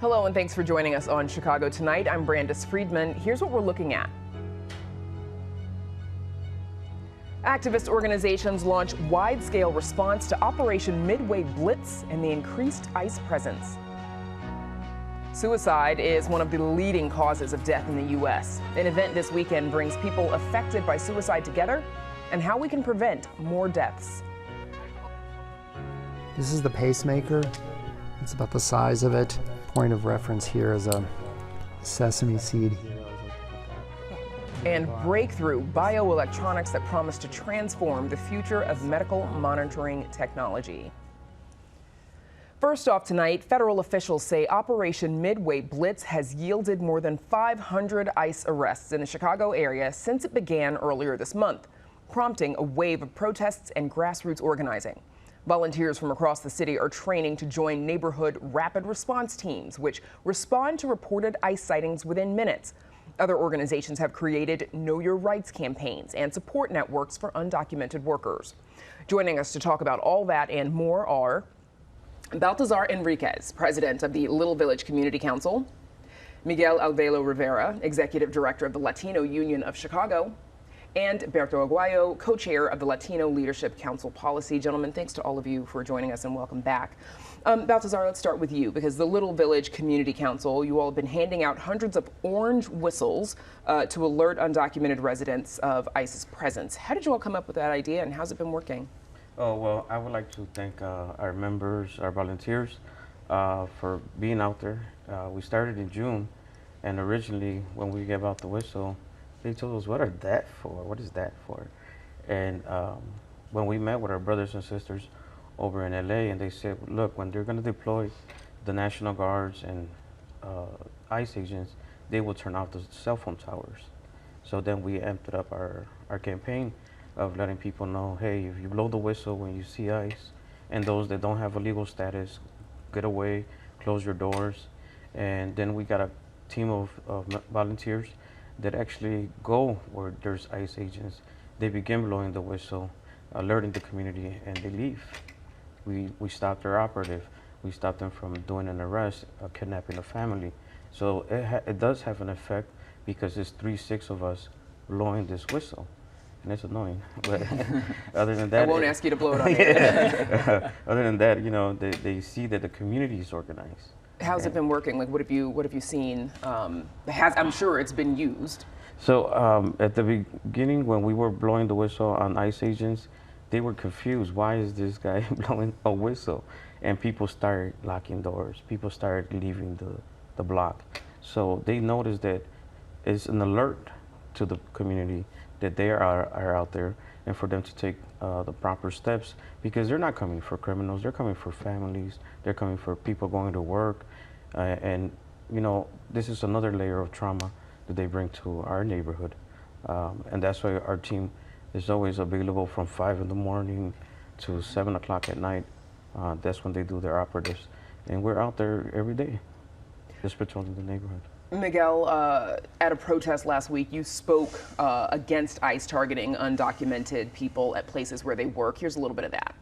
Hello and thanks for joining us on Chicago Tonight. I'm Brandis Friedman. Here's what we're looking at. Activist organizations launch wide-scale response to Operation Midway Blitz and the increased ICE presence. Suicide is one of the leading causes of death in the U.S. An event this weekend brings people affected by suicide together and how we can prevent more deaths. This is the pacemaker. It's about the size of it. Point of reference here is a sesame seed here. And breakthrough bioelectronics that promise to transform the future of medical monitoring technology. First off tonight, federal officials say Operation Midway Blitz has yielded more than 500 ICE arrests in the Chicago area since it began earlier this month, prompting a wave of protests and grassroots organizing. Volunteers from across the city are training to join neighborhood rapid response teams, which respond to reported ICE sightings within minutes. Other organizations have created Know Your Rights campaigns and support networks for undocumented workers. Joining us to talk about all that and more are Baltazar Enriquez, president of the Little Village Community Council, Miguel Alvelo Rivera, executive director of the Latino Union of Chicago, and Berto Aguayo, co-chair of the Latino Leadership Council Policy. Gentlemen, thanks to all of you for joining us and welcome back. Baltazar, let's start with you because the Little Village Community Council, you all have been handing out hundreds of orange whistles to alert undocumented residents of ICE's presence. How did you all come up with that idea and how's it been working? Oh, well, I would like to thank our members, our volunteers, for being out there. We started in June, and originally when we gave out the whistle, they told us, what are that for? What is that for? And when we met with our brothers and sisters over in LA, and they said, look, when they're going to deploy the National Guards and ICE agents, they will turn off the cell phone towers. So then we amped up our campaign of letting people know, hey, if you blow the whistle when you see ICE, and those that don't have a legal status, get away, close your doors. And then we got a team of volunteers that actually go where there's ICE agents. They begin blowing the whistle, alerting the community, and they leave. We stopped their operative. We stopped them from doing an arrest, kidnapping a family. So it does have an effect because it's 3-6 of us blowing this whistle. And it's annoying, but other than that, I won't ask you to blow it on air. Other than that, you know, they see that the community is organized. How's it been working? Like, what have you seen? I'm sure it's been used. So at the beginning, when we were blowing the whistle on ICE agents, they were confused. Why is this guy blowing a whistle? And people started locking doors. People started leaving the block. So they noticed that it's an alert to the community that they are out there, and for them to take the proper steps, because they're not coming for criminals, they're coming for families, they're coming for people going to work, and you know, this is another layer of trauma that they bring to our neighborhood, and that's why our team is always available from 5 in the morning to 7 o'clock at night. That's when they do their operatives, and we're out there every day, just patrolling the neighborhood. Miguel, at a protest last week, you spoke against ICE targeting undocumented people at places where they work. Here's a little bit of that.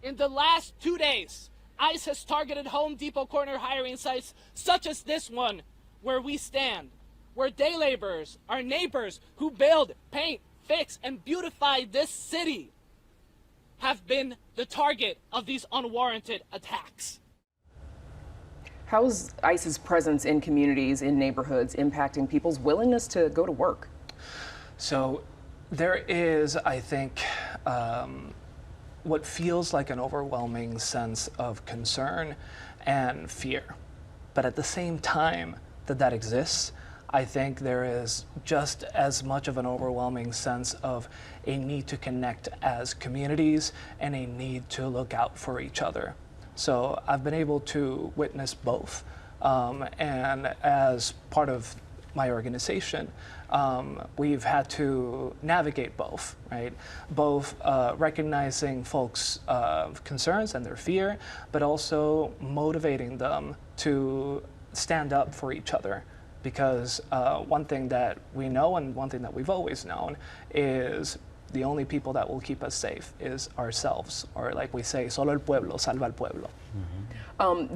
In the last 2 days, ICE has targeted Home Depot corner hiring sites such as this one, where we stand, where day laborers, our neighbors who build, paint, fix, and beautify this city have been the target of these unwarranted attacks. How is ICE's presence in communities, in neighborhoods, impacting people's willingness to go to work? So there is, I think, what feels like an overwhelming sense of concern and fear. But at the same time that exists, I think there is just as much of an overwhelming sense of a need to connect as communities and a need to look out for each other. So I've been able to witness both. And as part of my organization, we've had to navigate both, right? Both recognizing folks' concerns and their fear, but also motivating them to stand up for each other. Because one thing that we know and one thing that we've always known is The only people that will keep us safe is ourselves, or like we say, solo el pueblo salva al pueblo.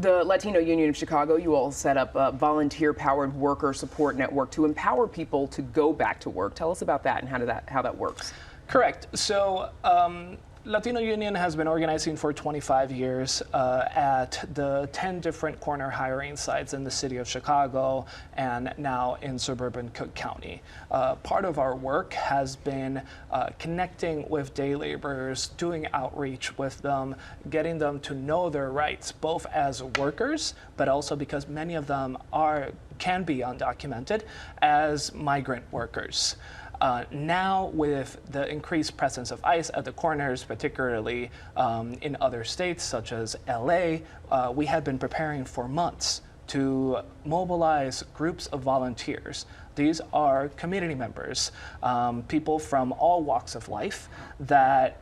The Latino Union of Chicago, you all set up a volunteer-powered worker support network to empower people to go back to work. Tell us about that and how that works. Correct. So Latino Union has been organizing for 25 years at the 10 different corner hiring sites in the city of Chicago and now in suburban Cook County. Part of our work has been connecting with day laborers, doing outreach with them, getting them to know their rights, both as workers, but also because many of them can be undocumented, as migrant workers. Now, with the increased presence of ICE at the corners, particularly in other states such as LA, we have been preparing for months to mobilize groups of volunteers. These are community members, people from all walks of life that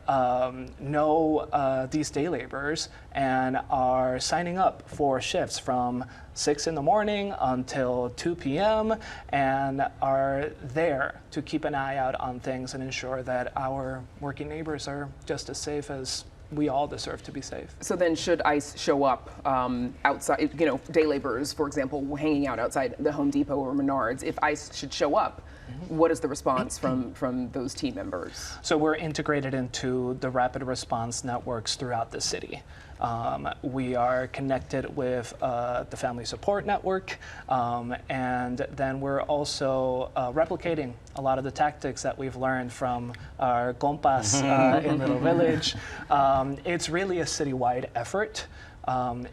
know these day laborers and are signing up for shifts from 6 in the morning until 2 p.m. and are there to keep an eye out on things and ensure that our working neighbors are just as safe as we all deserve to be safe. So then should ICE show up outside, day laborers, for example, hanging out outside the Home Depot or Menards, if ICE should show up, what is the response from those team members? So we're integrated into the rapid response networks throughout the city. We are connected with the Family Support Network, and then we're also replicating a lot of the tactics that we've learned from our compas in Little Village. It's really a citywide effort.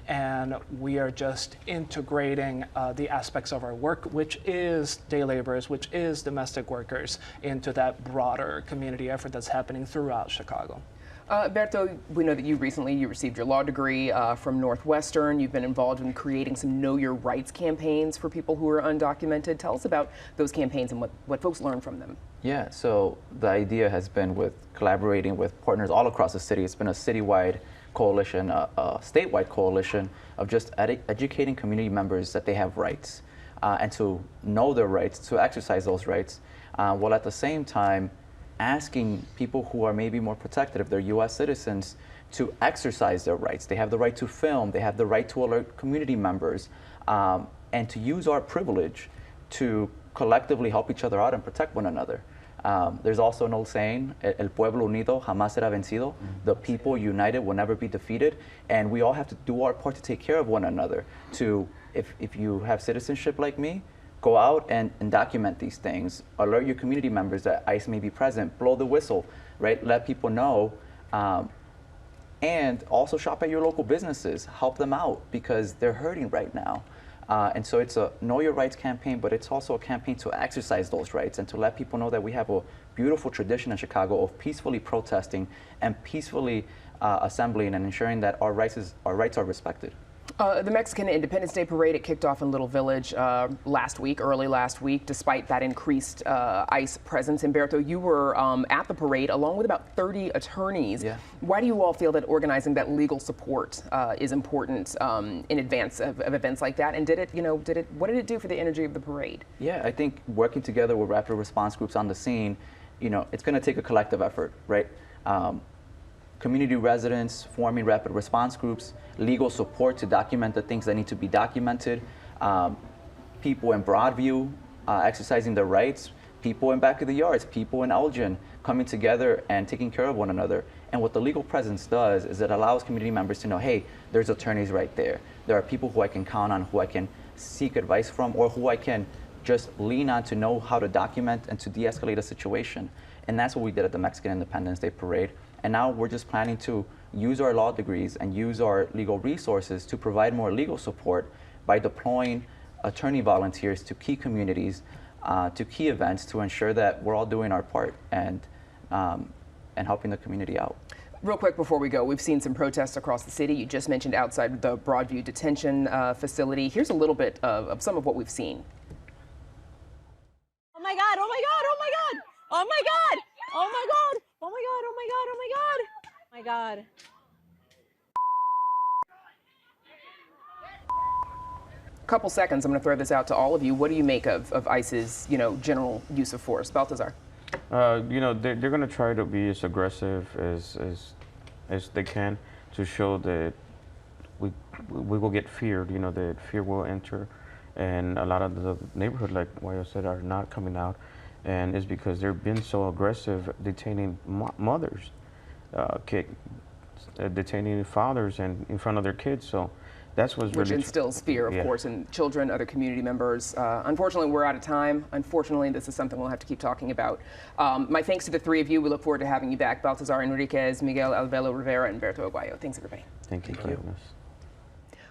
And we are just integrating the aspects of our work, which is day laborers, which is domestic workers, into that broader community effort that's happening throughout Chicago. Berto, we know that you recently received your law degree from Northwestern. You've been involved in creating some Know Your Rights campaigns for people who are undocumented. Tell us about those campaigns and what folks learn from them. Yeah, so the idea has been with collaborating with partners all across the city. It's been a citywide coalition, a statewide coalition of just educating community members that they have rights and to know their rights, to exercise those rights, while at the same time asking people who are maybe more protected, if they're U.S. citizens, to exercise their rights. They have the right to film, they have the right to alert community members, and to use our privilege to collectively help each other out and protect one another. There's also an old saying, el pueblo unido jamás será vencido. The people united will never be defeated. And we all have to do our part to take care of one another. If you have citizenship like me, go out and document these things. Alert your community members that ICE may be present. Blow the whistle, right? Let people know. And also shop at your local businesses. Help them out because they're hurting right now. And so it's a Know Your Rights campaign, but it's also a campaign to exercise those rights and to let people know that we have a beautiful tradition in Chicago of peacefully protesting and peacefully assembling and ensuring that our rights are respected. The Mexican Independence Day Parade, it kicked off in Little Village early last week, despite that increased ICE presence. Humberto, you were at the parade along with about 30 attorneys. Yeah. Why do you all feel that organizing that legal support is important in advance of events like that? And what did it do for the energy of the parade? Yeah, I think working together with rapid response groups on the scene, it's going to take a collective effort, right? Community residents forming rapid response groups, legal support to document the things that need to be documented, people in Broadview exercising their rights, people in back of the yards, people in Elgin coming together and taking care of one another. And what the legal presence does is it allows community members to know, hey, there's attorneys right there. There are people who I can count on, who I can seek advice from, or who I can just lean on to know how to document and to de-escalate a situation. And that's what we did at the Mexican Independence Day Parade. And now we're just planning to use our law degrees and use our legal resources to provide more legal support by deploying attorney volunteers to key communities, to key events, to ensure that we're all doing our part and helping the community out. Real quick before we go, we've seen some protests across the city. You just mentioned outside the Broadview detention facility. Here's a little bit of some of what we've seen. Oh my God, oh my God, oh my God, oh my God, oh my God. Oh my God, oh my God, oh my God. Oh my God. Couple seconds, I'm going to throw this out to all of you. What do you make of ICE's, general use of force? Baltazar. You know, they're going to try to be as aggressive as they can to show that we will get feared. You know, that fear will enter, and a lot of the neighborhood, like Wayo said, are not coming out, and it's because they've been so aggressive detaining mothers, detaining fathers, and in front of their kids. So that's what's Which really instills fear, of course, in children, other community members. Unfortunately, we're out of time. Unfortunately, this is something we'll have to keep talking about. My thanks to the three of you. We look forward to having you back. Baltazar Enriquez, Miguel Alvelo Rivera, and Berto Aguayo. Thanks, everybody. Thank you for having us.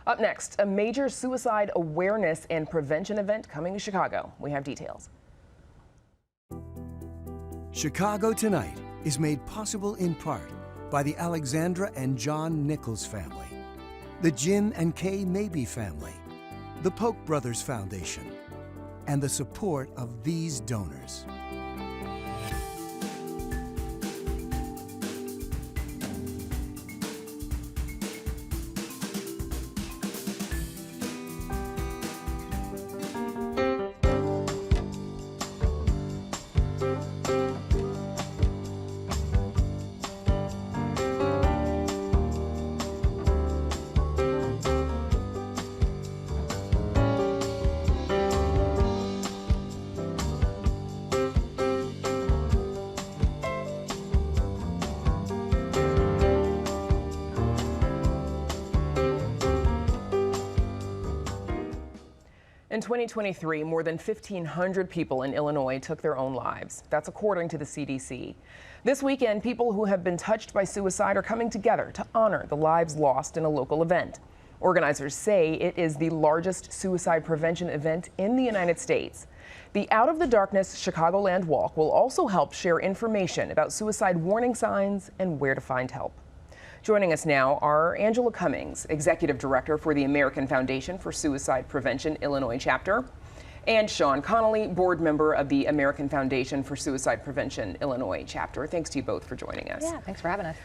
Up next, a major suicide awareness and prevention event coming to Chicago. We have details. Chicago Tonight is made possible in part by the Alexandra and John Nichols family, the Jim and Kay Mabey family, the Polk Brothers Foundation, and the support of these donors. In 2023, more than 1,500 people in Illinois took their own lives. That's according to the CDC. This weekend, people who have been touched by suicide are coming together to honor the lives lost in a local event. Organizers say it is the largest suicide prevention event in the United States. The Out of the Darkness Chicagoland Walk will also help share information about suicide warning signs and where to find help. Joining us now are Angela Cummings, Executive Director for the American Foundation for Suicide Prevention Illinois Chapter, and Sean Connolly, Board Member of the American Foundation for Suicide Prevention Illinois Chapter. Thanks to you both for joining us. Yeah, thanks for having us.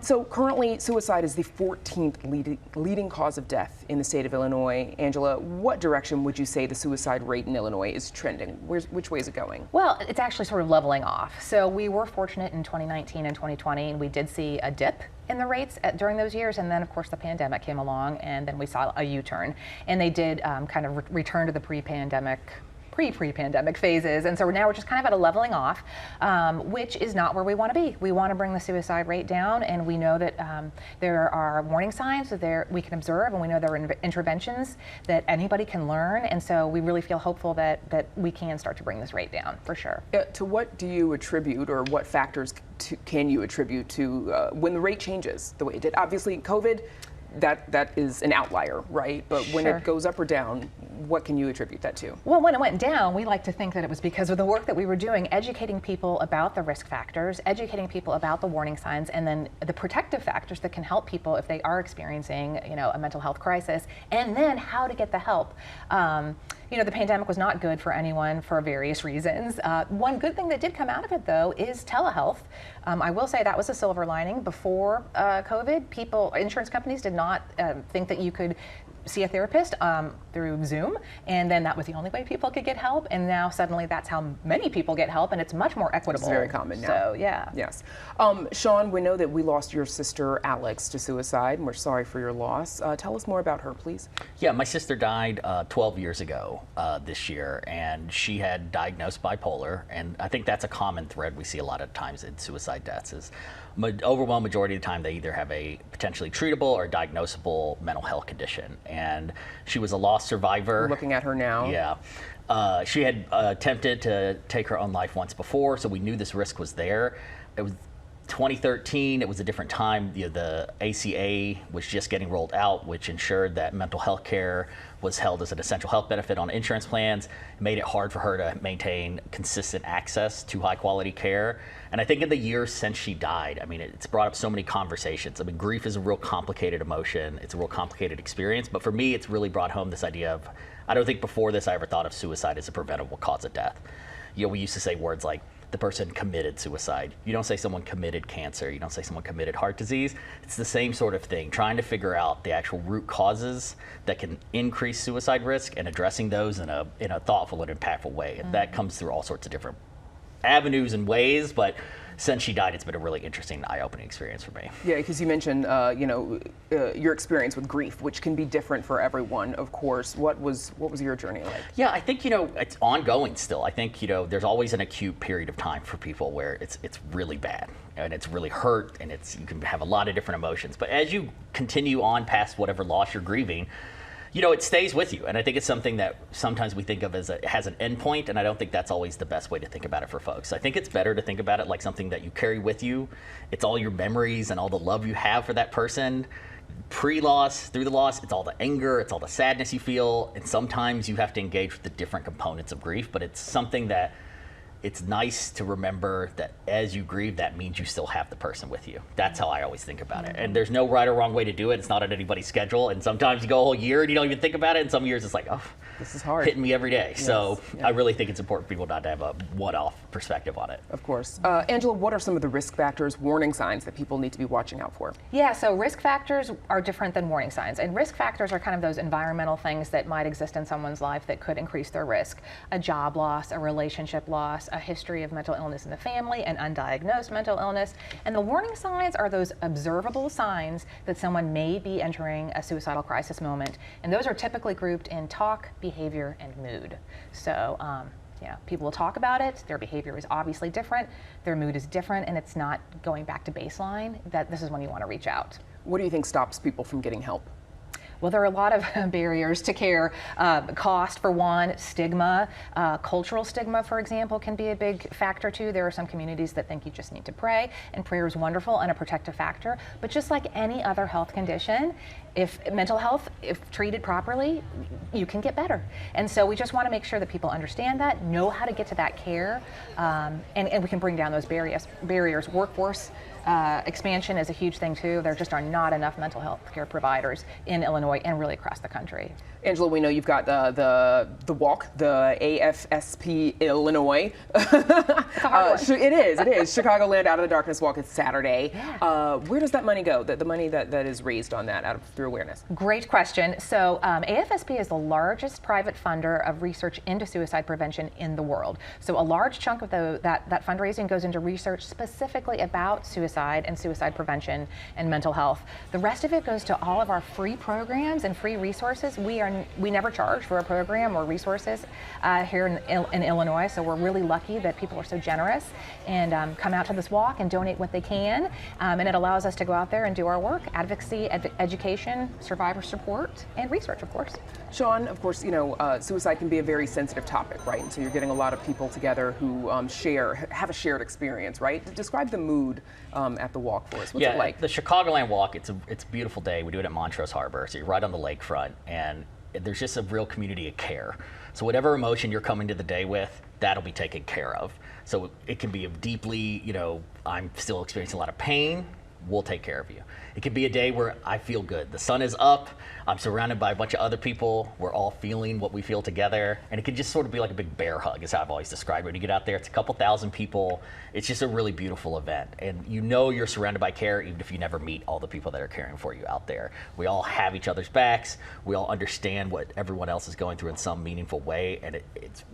So currently, suicide is the 14th leading cause of death in the state of Illinois. Angela, what direction would you say the suicide rate in Illinois is trending? Which way is it going? Well, it's actually sort of leveling off. So we were fortunate in 2019 and 2020, and we did see a dip in the rates during those years, and then of course the pandemic came along, and then we saw a U-turn, and they did kind of return to the pre-pandemic phases, and so now we're just kind of at a leveling off, which is not where we want to be. We want to bring the suicide rate down, and we know that there are warning signs that we can observe, and we know there are interventions that anybody can learn, and so we really feel hopeful that we can start to bring this rate down for sure. To what do you attribute, or what factors can you attribute to when the rate changes the way it did? Obviously, COVID, that is an outlier, right? But when it goes up or down, what can you attribute that to? Well, when it went down, we like to think that it was because of the work that we were doing, educating people about the risk factors, educating people about the warning signs, and then the protective factors that can help people if they are experiencing, a mental health crisis, and then how to get the help. The pandemic was not good for anyone for various reasons. One good thing that did come out of it, though, is telehealth. I will say that was a silver lining. Before COVID, insurance companies did not think that you could see a therapist through Zoom, and then that was the only way people could get help, and now suddenly that's how many people get help, and it's much more equitable. It's very common now. So, yeah. Yes. Sean, we know that we lost your sister Alex to suicide, and we're sorry for your loss. Tell us more about her, please. Yeah, my sister died 12 years ago this year, and she had diagnosed bipolar, and I think that's a common thread we see a lot of times in suicide deaths is overwhelming majority of the time they either have a potentially treatable or diagnosable mental health condition, and she was a lost survivor. We're looking at her now. Yeah. She had attempted to take her own life once before, so we knew this risk was there. It was 2013, it was a different time. The ACA was just getting rolled out, which ensured that mental health care was held as an essential health benefit on insurance plans. It made it hard for her to maintain consistent access to high quality care. And I think in the years since she died, it's brought up so many conversations. Grief is a real complicated emotion. It's a real complicated experience. But for me, it's really brought home this idea of, I don't think before this I ever thought of suicide as a preventable cause of death. We used to say words like, the person committed suicide. You don't say someone committed cancer. You don't say someone committed heart disease. It's the same sort of thing, trying to figure out the actual root causes that can increase suicide risk and addressing those in a thoughtful and impactful way. And that comes through all sorts of different avenues and ways, but since she died, it's been a really interesting, eye-opening experience for me. Yeah, because you mentioned, your experience with grief, which can be different for everyone, of course. What was your journey like? Yeah, I think, it's ongoing still. I think, there's always an acute period of time for people where it's really bad and it's really hurt and you can have a lot of different emotions. But as you continue on past whatever loss you're grieving, it stays with you. And I think it's something that sometimes we think of as it has an end point, and I don't think that's always the best way to think about it for folks. I think it's better to think about it like something that you carry with you. It's all your memories and all the love you have for that person. Pre-loss, through the loss, it's all the anger, it's all the sadness you feel, and sometimes you have to engage with the different components of grief, but it's something that it's nice to remember that as you grieve, that means you still have the person with you. That's how I always think about it. And there's no right or wrong way to do it. It's not on anybody's schedule. And sometimes you go a whole year and you don't even think about it. And some years it's like, oh, this is hard. Hitting me every day. Yes. So I really think it's important for people not to have a one-off perspective on it. Of course. Angela, what are some of the risk factors, warning signs that people need to be watching out for? Yeah, so risk factors are different than warning signs. And risk factors are kind of those environmental things that might exist in someone's life that could increase their risk. A job loss, a relationship loss, a history of mental illness in the family, an undiagnosed mental illness. And the warning signs are those observable signs that someone may be entering a suicidal crisis moment. And those are typically grouped in talk, behavior, and mood. So, people will talk about it. Their behavior is obviously different. Their mood is different, and it's not going back to baseline. That this is when you want to reach out. What do you think stops people from getting help? Well, there are a lot of barriers to care. Cost, for one, stigma, cultural stigma, for example, can be a big factor too. There are some communities that think you just need to pray, and prayer is wonderful and a protective factor. But just like any other health condition, if mental health, if treated properly, you can get better. And so we just want to make sure that people understand that, know how to get to that care, and we can bring down those barriers. Workforce expansion is a huge thing too. There just are not enough mental health care providers in Illinois and really across the country. Angela, we know you've got the walk, the AFSP Illinois. It's a hard one. It is. Chicagoland Out of the Darkness Walk. It's Saturday. Yeah. Where does that money go? The money that is raised on that through awareness? Great question. So AFSP is the largest private funder of research into suicide prevention in the world. So a large chunk of that fundraising goes into research specifically about suicide and suicide prevention and mental health. The rest of it goes to all of our free programs and free resources. We never charge for a program or resources here in Illinois, so we're really lucky that people are so generous and come out to this walk and donate what they can, and it allows us to go out there and do our work: advocacy, education, survivor support, and research, of course. Sean, of course, suicide can be a very sensitive topic, right? And so you're getting a lot of people together who have a shared experience, right? Describe the mood at the walk for us. What's it like? The Chicagoland Walk, it's a beautiful day. We do it at Montrose Harbor, so you're right on the lakefront, and there's just a real community of care. So whatever emotion you're coming to the day with, that'll be taken care of. So it can be deeply, I'm still experiencing a lot of pain, we'll take care of you. It could be a day where I feel good. The sun is up, I'm surrounded by a bunch of other people, we're all feeling what we feel together, and it can just sort of be like a big bear hug, is how I've always described it. When you get out there, it's a couple thousand people, it's just a really beautiful event, and you're surrounded by care even if you never meet all the people that are caring for you out there. We all have each other's backs, we all understand what everyone else is going through in some meaningful way, and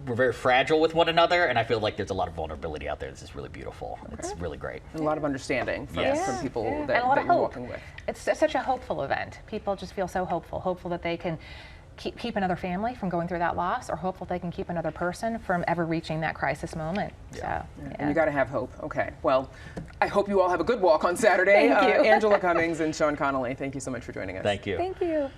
we're very fragile with one another, and I feel like there's a lot of vulnerability out there. This is really beautiful. Okay. It's really great. And a lot of understanding from people that you're walking with. It's such a hopeful event. People just feel so hopeful that they can keep another family from going through that loss, or hopeful they can keep another person from ever reaching that crisis moment. Yeah. And you got to have hope. Okay. Well, I hope you all have a good walk on Saturday. Thank you. Angela Cummings and Sean Connolly, thank you so much for joining us. Thank you. Thank you.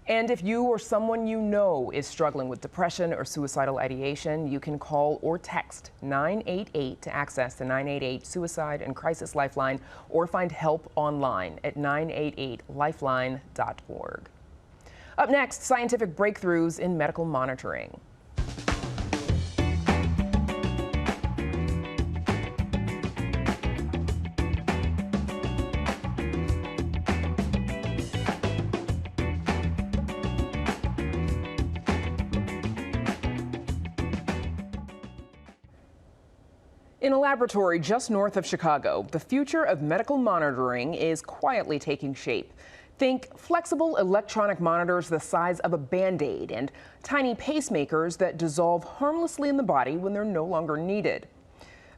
And if you or someone you know is struggling with depression or suicidal ideation, you can call or text 988 to access the 988 Suicide and Crisis Lifeline, or find help online at 988lifeline.org. Up next, scientific breakthroughs in medical monitoring. In a laboratory just north of Chicago, the future of medical monitoring is quietly taking shape. Think flexible electronic monitors the size of a Band-Aid and tiny pacemakers that dissolve harmlessly in the body when they're no longer needed.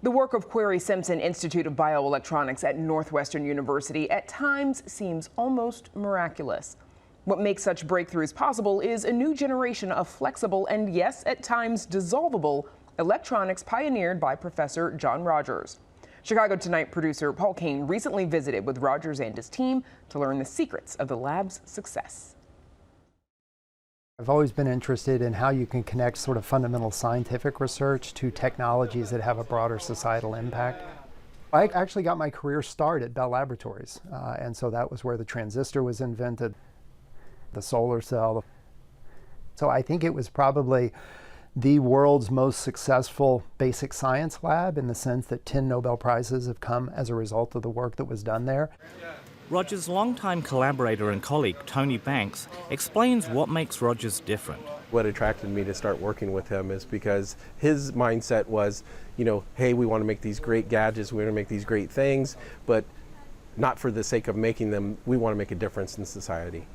The work of Querrey Simpson Institute of Bioelectronics at Northwestern University at times seems almost miraculous. What makes such breakthroughs possible is a new generation of flexible and, yes, at times dissolvable electronics pioneered by Professor John Rogers. Chicago Tonight producer Paul Kane recently visited with Rogers and his team to learn the secrets of the lab's success. I've always been interested in how you can connect sort of fundamental scientific research to technologies that have a broader societal impact. I actually got my career start at Bell Laboratories, and so that was where the transistor was invented, the solar cell. So I think it was probably the world's most successful basic science lab in the sense that 10 Nobel Prizes have come as a result of the work that was done there. Rogers' longtime collaborator and colleague, Tony Banks, explains what makes Rogers different. What attracted me to start working with him is because his mindset was, hey, we want to make these great gadgets, we want to make these great things, but not for the sake of making them, we want to make a difference in society.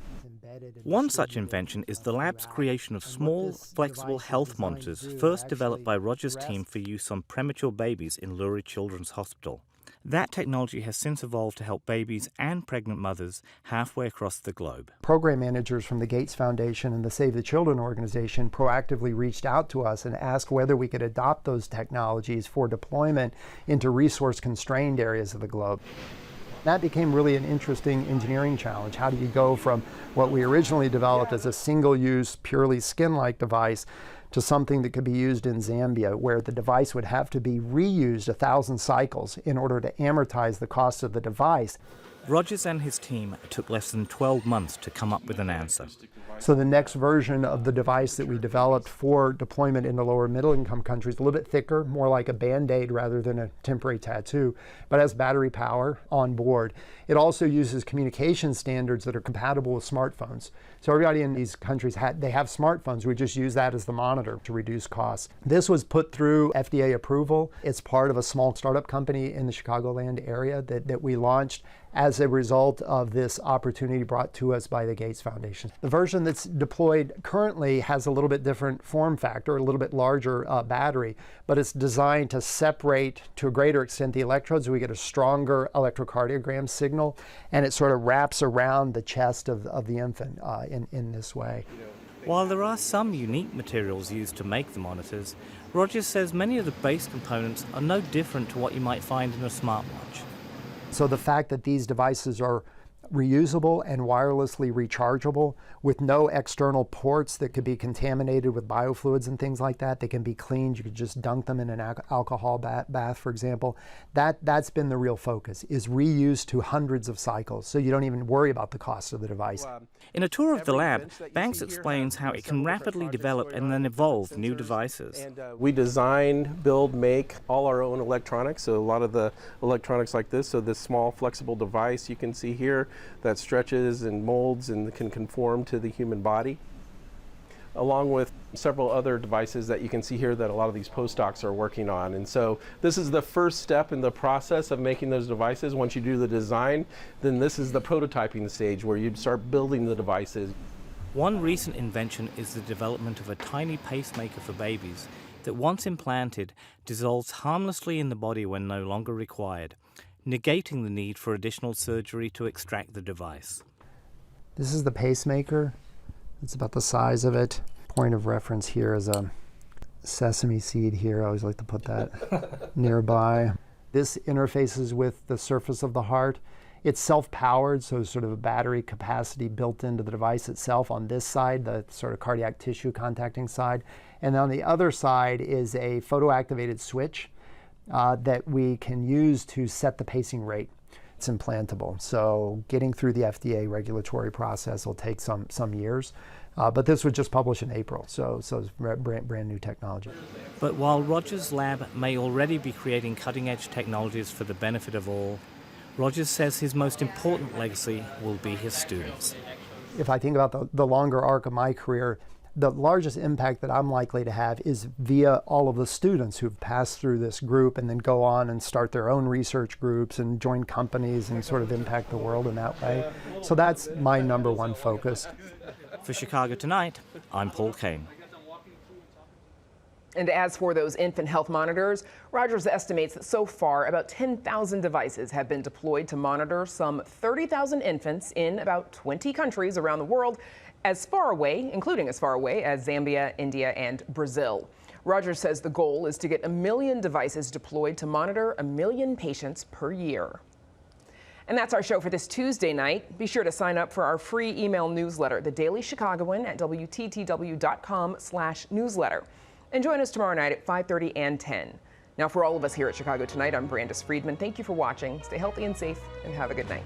One such invention is the lab's creation of small, flexible health monitors first developed by Rogers' team for use on premature babies in Lurie Children's Hospital. That technology has since evolved to help babies and pregnant mothers halfway across the globe. Program managers from the Gates Foundation and the Save the Children organization proactively reached out to us and asked whether we could adopt those technologies for deployment into resource-constrained areas of the globe. That became really an interesting engineering challenge. How do you go from what we originally developed as a single-use, purely skin-like device to something that could be used in Zambia, where the device would have to be reused 1,000 cycles in order to amortize the cost of the device? Rogers and his team took less than 12 months to come up with an answer. So the next version of the device that we developed for deployment into lower middle income countries, a little bit thicker, more like a Band-Aid rather than a temporary tattoo, but has battery power on board. It also uses communication standards that are compatible with smartphones. So everybody in these countries, they have smartphones. We just use that as the monitor to reduce costs. This was put through FDA approval. It's part of a small startup company in the Chicagoland area that we launched as a result of this opportunity brought to us by the Gates Foundation. The version that's deployed currently has a little bit different form factor, a little bit larger battery, but it's designed to separate to a greater extent the electrodes. We get a stronger electrocardiogram signal, and it sort of wraps around the chest of the infant in this way. While there are some unique materials used to make the monitors, Rogers says many of the base components are no different to what you might find in a smartwatch. So the fact that these devices are reusable and wirelessly rechargeable with no external ports that could be contaminated with biofluids and things like that. They can be cleaned. You could just dunk them in an alcohol bath, for example. That's been the real focus, is reuse to hundreds of cycles, so you don't even worry about the cost of the device. In a tour of the lab, Banks explains how it can rapidly develop and then evolve new devices. And we design, build, make all our own electronics, so a lot of the electronics like this, so this small flexible device you can see here that stretches and molds and can conform to the human body, along with several other devices that you can see here that a lot of these postdocs are working on. And so this is the first step in the process of making those devices. Once you do the design, then this is the prototyping stage where you start building the devices. One recent invention is the development of a tiny pacemaker for babies that, once implanted, dissolves harmlessly in the body when no longer required, negating the need for additional surgery to extract the device. This is the pacemaker. It's about the size of it. Point of reference here is a sesame seed here. I always like to put that nearby. This interfaces with the surface of the heart. It's self-powered, so sort of a battery capacity built into the device itself on this side, the sort of cardiac tissue contacting side. And on the other side is a photoactivated switch that we can use to set the pacing rate. It's implantable, so getting through the FDA regulatory process will take some years. But this was just published in April, so it's brand new technology. But while Rogers' lab may already be creating cutting-edge technologies for the benefit of all, Rogers says his most important legacy will be his students. If I think about the longer arc of my career, The largest impact that I'm likely to have is via all of the students who've passed through this group and then go on and start their own research groups and join companies and sort of impact the world in that way. So that's my number one focus. For Chicago Tonight, I'm Paul Kane. And as for those infant health monitors, Rogers estimates that so far about 10,000 devices have been deployed to monitor some 30,000 infants in about 20 countries around the world, including as far away as Zambia, India, and Brazil. Rogers says the goal is to get 1 million devices deployed to monitor 1 million patients per year. And that's our show for this Tuesday night. Be sure to sign up for our free email newsletter, The Daily Chicagoan, at WTTW.com/newsletter. And join us tomorrow night at 5:30 and 10. Now, for all of us here at Chicago Tonight, I'm Brandis Friedman. Thank you for watching. Stay healthy and safe, and have a good night.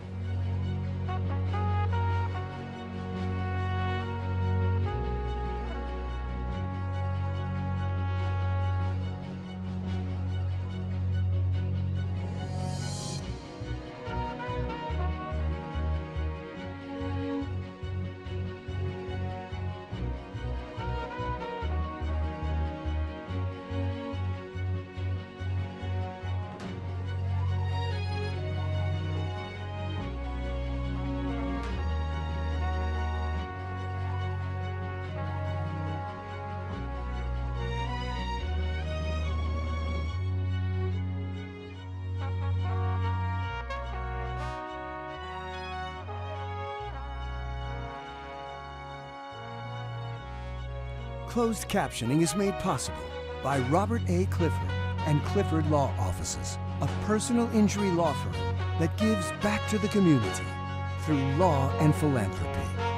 Closed captioning is made possible by Robert A. Clifford and Clifford Law Offices, a personal injury law firm that gives back to the community through law and philanthropy.